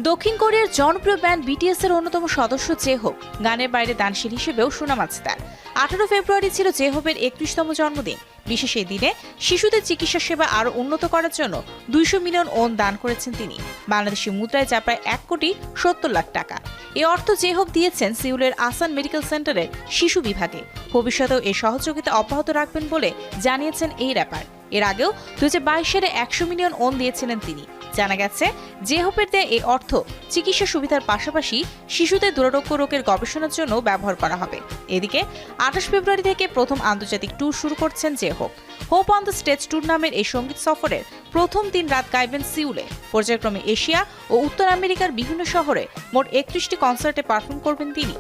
দক্ষিণ কোরিয়ার জনপ্রিয় ব্যান্ড বিটিএস এর অন্যতম সদস্য জেহোপ গানের বাইরে দানশীল হিসেবেও সুনাম আছে তার। 18 ফেব্রুয়ারি ছিল জেহোপের 31তম জন্মদিন। বিশেষ এই দিনে শিশুদের চিকিৎসা সেবা আরও উন্নত করার জন্য 200 মিলিয়ন ওন দান করেছেন তিনি, বাংলাদেশি মুদ্রায় যা প্রায় 1,70,00,000 টাকা। এই অর্থ জেহোপ দিয়েছেন সিউলের আসান মেডিকেল সেন্টারের শিশু বিভাগে। ভবিষ্যতেও এই সহযোগিতা অব্যাহত রাখবেন বলে জানিয়েছেন এই র্যাপার। এর আগেও 2022 সালে 100 মিলিয়ন ওন দিয়েছিলেন তিনি। জানা গেছে, জেহোপের দেয়া এই অর্থ চিকিৎসা সুবিধার পাশাপাশি শিশুদের দুরারোগ্য রোগের গবেষণার জন্য ব্যবহার করা হবে। এদিকে 28 ফেব্রুয়ারি থেকে প্রথম আন্তর্জাতিক ট্যুর শুরু করছেন J Hope. Hope on the stage tour নামের এই সঙ্গীত সফরের প্রথম 3 রাত গাইবেন সিউলে। পর্যায়ক্রমে এশিয়া ও উত্তর আমেরিকার বিভিন্ন শহরে মোট 31টি কনসার্টে পারফর্ম করবেন তিনি।